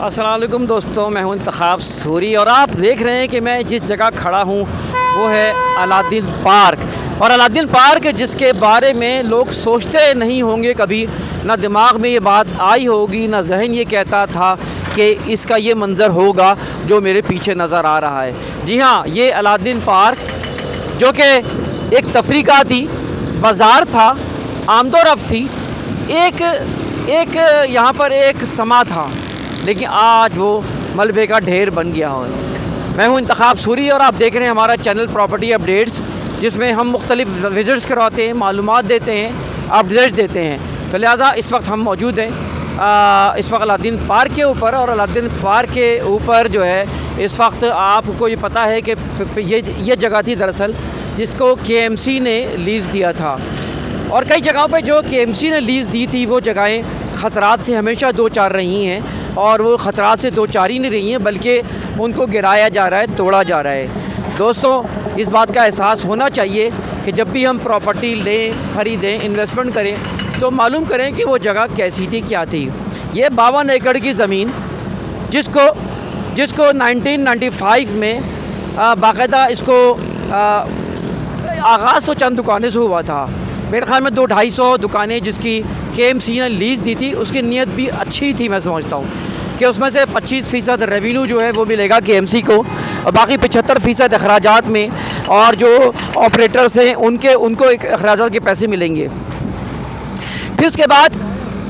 अस्सलाम वालेकुम दोस्तों, मैं हूं इंतखाब सूरी और आप देख रहे हैं कि मैं जिस जगह खड़ा हूं वो है अलादीन पार्क। और अलादीन पार्क जिसके बारे में लोग सोचते नहीं होंगे कभी, ना दिमाग में ये बात आई होगी, ना जहन ये कहता था कि इसका ये मंज़र होगा जो मेरे पीछे नज़र आ रहा है। जी हाँ, ये अलादीन पार्क जो कि एक तफरीकाती बाज़ार था, आमदोरफ्त थी, एक यहाँ पर एक समा था, लेकिन आज वो मलबे का ढेर बन गया हो। मैं हूँ इंतखाब सूरी और आप देख रहे हैं हमारा चैनल प्रॉपर्टी अपडेट्स, जिसमें हम मुख्तलिफ विज़िट्स करवाते हैं, मालूमात देते हैं, अपडेट्स देते हैं। तो लिहाजा इस वक्त हम मौजूद हैं इस वक्त अलादीन पार्क के ऊपर। और अलादीन पार्क के ऊपर जो है इस वक्त आपको ये पता है कि ये जगह थी दरअसल जिसको KMC ने लीज़ दिया था। और कई जगहों पे जो KMC ने लीज़ दी थी वो जगहें ख़तरात से हमेशा दो चार रही हैं, और वो ख़तरात से दो चार ही नहीं रही हैं बल्कि उनको गिराया जा रहा है, तोड़ा जा रहा है। दोस्तों, इस बात का एहसास होना चाहिए कि जब भी हम प्रॉपर्टी लें, ख़रीदें, इन्वेस्टमेंट करें तो मालूम करें कि वो जगह कैसी थी, क्या थी। ये 52 एकड़ की ज़मीन जिसको 1995 में बाकायदा इसको आगाज़ तो चंद दुकानें से हुआ था, मेरे ख़्याल में 200-250 दुकानें जिसकी KMC ने लीज़ दी थी। उसकी नीयत भी अच्छी थी, मैं समझता हूँ कि उसमें से 25% रेवेन्यू जो है वो मिलेगा KMC को, और बाकी 75% अखराजात में, और जो ऑपरेटर्स हैं उनको एक अखराजात के पैसे मिलेंगे। फिर उसके बाद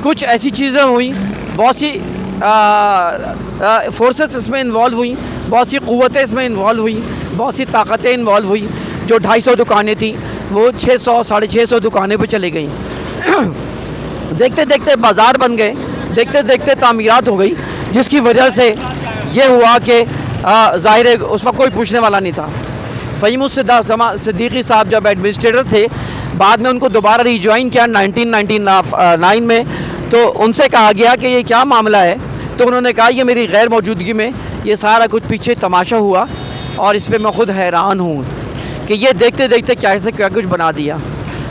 कुछ ऐसी चीज़ें हुई, बहुत सी फोर्सेस इसमें इन्वॉल्व हुई, बहुत सी क़ुव्वतें इसमें इन्वॉल्व हुई, बहुत सी ताकतें इन्वॉल्व हुई। जो 250 दुकानें थी वो 600-650 दुकानें पे चली गई। देखते देखते बाज़ार बन गए, देखते देखते तामीरात हो गई, जिसकी वजह से ये हुआ कि ज़ाहिर है उस वक्त कोई पूछने वाला नहीं था। फ़हीम सिद्दीकी साहब जब एडमिनिस्ट्रेटर थे, बाद में उनको दोबारा रिज्वाइन किया 1999 में, तो उनसे कहा गया कि ये क्या मामला है। तो उन्होंने कहा ये मेरी गैर मौजूदगी में ये सारा कुछ पीछे तमाशा हुआ, और इस पर मैं ख़ुद हैरान हूँ कि ये देखते देखते क्या से क्या कुछ बना दिया।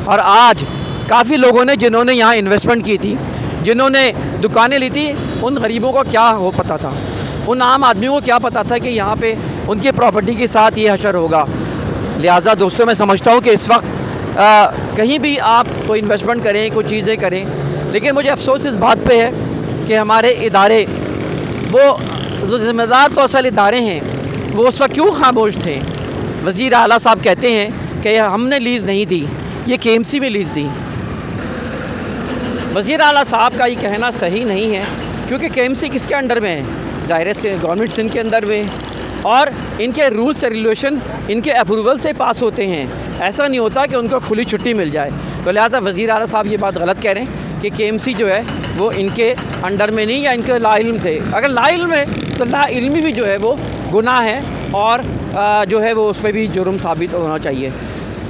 और आज काफ़ी लोगों ने जिन्होंने यहाँ इन्वेस्टमेंट की थी, जिन्होंने दुकानें ली थी, उन गरीबों को क्या हो पता था, उन आम आदमियों को क्या पता था कि यहाँ पे उनकी प्रॉपर्टी के साथ ये हशर होगा। लिहाजा दोस्तों, मैं समझता हूँ कि इस वक्त कहीं भी आप कोई इन्वेस्टमेंट करें, कोई चीज़ें करें, लेकिन मुझे अफसोस इस बात पे है कि हमारे इदारे, वो जो ज़िम्मेदार तो असल इदारे हैं, वो उस वक्त क्यों खामोश थे। वज़ीर आला साहब कहते हैं कि हमने लीज़ नहीं दी, ये KMC में लीज़ दी। वज़ीर आला साहब का ये कहना सही नहीं है, क्योंकि KMC किसके अंडर में है? ज़ाहिर से गवर्नमेंट सिंध के अंदर में, और इनके रूल्स रेगुलेशन इनके अप्रूवल से पास होते हैं। ऐसा नहीं होता कि उनको खुली छुट्टी मिल जाए। तो लिहाजा वज़ीर आला साहब ये बात गलत कह रहे हैं कि KMC जो है वो इनके अंडर में नहीं, या इनके लाइल्म थे। अगर लाइल्म है तो लाइल्मी भी जो है वो गुनाह है, और जो है वो उस पर भी जुर्म साबित होना चाहिए।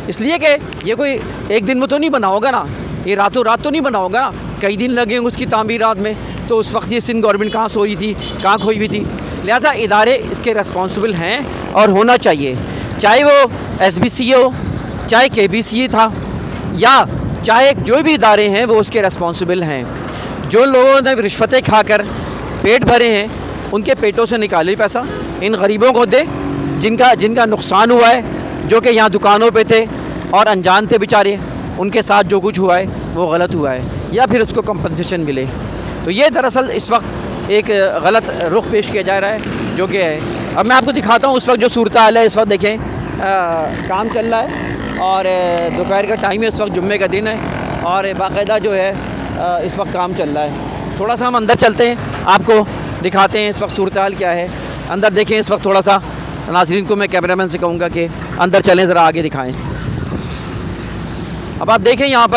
इसलिए कि ये कोई एक दिन में तो नहीं बना होगा ना, ये रातों रात तो नहीं बना होगा, कई दिन लगे होंगे उसकी तामीरात में। तो उस वक्त ये सिंध गवर्नमेंट कहाँ सोई थी, कहाँ खोई हुई थी। लिहाजा इदारे इसके रेस्पॉन्सिबल हैं और होना चाहिए, चाहे वो SBC हो, चाहे KBC था, या चाहे जो भी इदारे हैं वो उसके रेस्पॉन्सिबल हैं। जो लोगों ने रिश्वतें खाकर पेट भरे हैं, उनके पेटों से निकाले पैसा इन गरीबों को दे, जिनका नुकसान हुआ है, जो कि यहाँ दुकानों पे थे और अनजान थे बेचारे, उनके साथ जो कुछ हुआ है वो गलत हुआ है, या फिर उसको कंपनसेशन मिले। तो ये दरअसल इस वक्त एक गलत रुख पेश किया जा रहा है, जो कि है। अब मैं आपको दिखाता हूँ उस वक्त जो सूरत हाल है। इस वक्त देखें काम चल रहा है, और दोपहर का टाइम है, इस वक्त जुम्मे का दिन है, और बाकायदा जो है इस वक्त काम चल रहा है। थोड़ा सा हम अंदर चलते हैं, आपको दिखाते हैं इस वक्त सूरत हाल क्या है। अंदर देखें इस वक्त, थोड़ा सा नाज़रीन को मैं कैमरामैन से कहूँगा कि अंदर चलें, ज़रा आगे दिखाएं। अब आप देखें यहाँ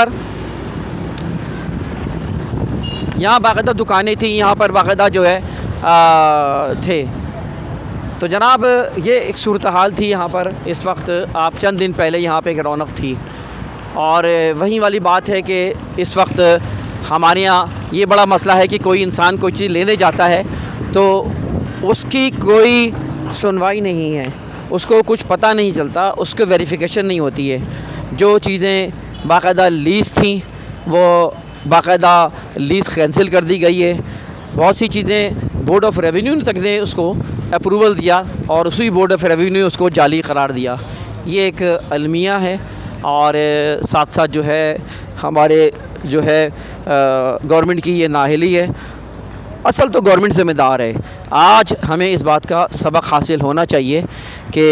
बाकायदा दुकानें थी, यहाँ पर बाकायदा जो है थे। तो जनाब, ये एक सूरत हाल थी यहाँ पर इस वक्त। आप चंद दिन पहले यहाँ पे एक रौनक थी, और वही वाली बात है कि इस वक्त हमारे यहाँ ये बड़ा मसला है कि कोई इंसान कोई चीज़ लेने जाता है तो उसकी कोई सुनवाई नहीं है, उसको कुछ पता नहीं चलता, उसको वेरिफिकेशन नहीं होती है। जो चीज़ें बाकायदा लीज़ थी वो बाकायदा लीज़ कैंसिल कर दी गई है। बहुत सी चीज़ें बोर्ड ऑफ रेवेन्यू तक ने उसको अप्रूवल दिया और उसी बोर्ड ऑफ रेवेन्यू उसको जाली करार दिया। ये एक अलमिया है और साथ साथ जो है हमारे जो है गवर्नमेंट की ये नाअहली है। असल तो गवर्नमेंट ज़िम्मेदार है। आज हमें इस बात का सबक हासिल होना चाहिए कि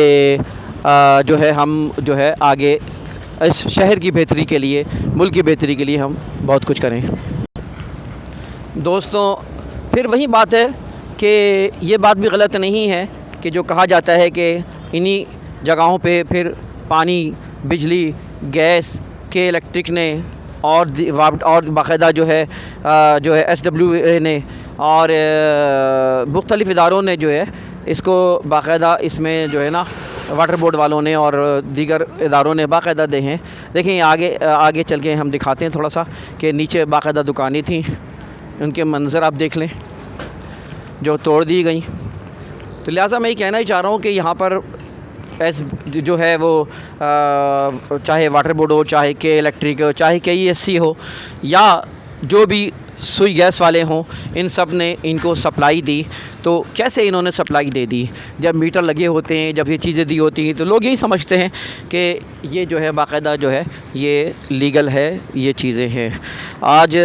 जो है हम जो है आगे इस शहर की बेहतरी के लिए, मुल्क की बेहतरी के लिए हम बहुत कुछ करें। दोस्तों फिर वही बात है कि ये बात भी गलत नहीं है कि जो कहा जाता है कि इन्हीं जगहों पे फिर पानी, बिजली, गैस के इलेक्ट्रिक ने और बाकायदा जो है SWA ने और मुख्तलिफ़ इदारों ने जो है इसको बाकायदा इसमें जो है ना वाटर बोर्ड वालों ने और दीगर इदारों ने बाकायदा दे हैं। देखें आगे चल के हम दिखाते हैं थोड़ा सा कि नीचे बाकायदा दुकानें थीं, उनके मंज़र आप देख लें जो तोड़ दी गई। तो लिहाजा मैं ये कहना ही चाह रहा हूँ कि यहाँ पर जो है वो चाहे वाटर बोर्ड हो, चाहे के इलेक्ट्रिक हो, चाहे KESC हो या जो भी सुई गैस वाले हों, इन सब ने इनको सप्लाई दी। तो कैसे इन्होंने सप्लाई दे दी? जब मीटर लगे होते हैं, जब ये चीज़ें दी होती हैं तो लोग यही समझते हैं कि ये जो है बाकायदा जो है ये लीगल है, ये चीज़ें हैं। आज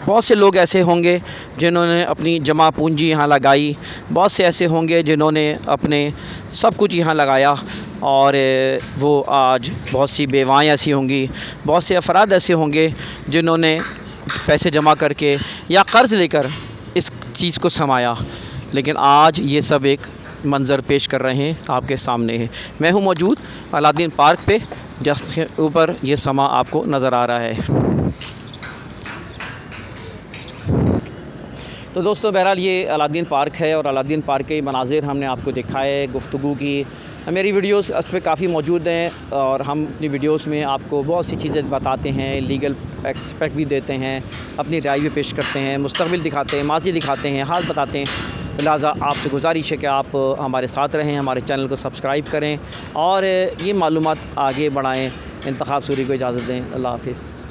बहुत से लोग ऐसे होंगे जिन्होंने अपनी जमा पूंजी यहाँ लगाई, बहुत से ऐसे होंगे जिन्होंने अपने सब कुछ यहाँ लगाया और वो आज बहुत सी बेवाएँ ऐसी होंगी, बहुत से अफराद ऐसे होंगे जिन्होंने पैसे जमा करके या कर्ज़ लेकर इस चीज़ को समाया, लेकिन आज ये सब एक मंज़र पेश कर रहे हैं आपके सामने है। मैं हूँ मौजूद अलादीन पार्क पे, जिसके ऊपर ये समा आपको नज़र आ रहा है। तो दोस्तों बहरहाल ये अलादीन पार्क है और अलादीन पार्क के मनाज़िर हमने आपको दिखाए, गुफ्तगू की। मेरी वीडियोस इस पर काफ़ी मौजूद हैं और हम अपनी वीडियोस में आपको बहुत सी चीज़ें बताते हैं, लीगल एक्सपेक्ट भी देते हैं, अपनी राय भी पेश करते हैं, मुस्तक़बिल दिखाते हैं, माज़ी दिखाते हैं, हाल बताते हैं। लिहाजा आपसे गुजारिश है कि आप हमारे साथ रहें, हमारे चैनल को सब्सक्राइब करें और ये मालूमात आगे बढ़ाएँ। इंतखाब सूरी को इजाज़त दें। अल्लाह हाफ़िज़।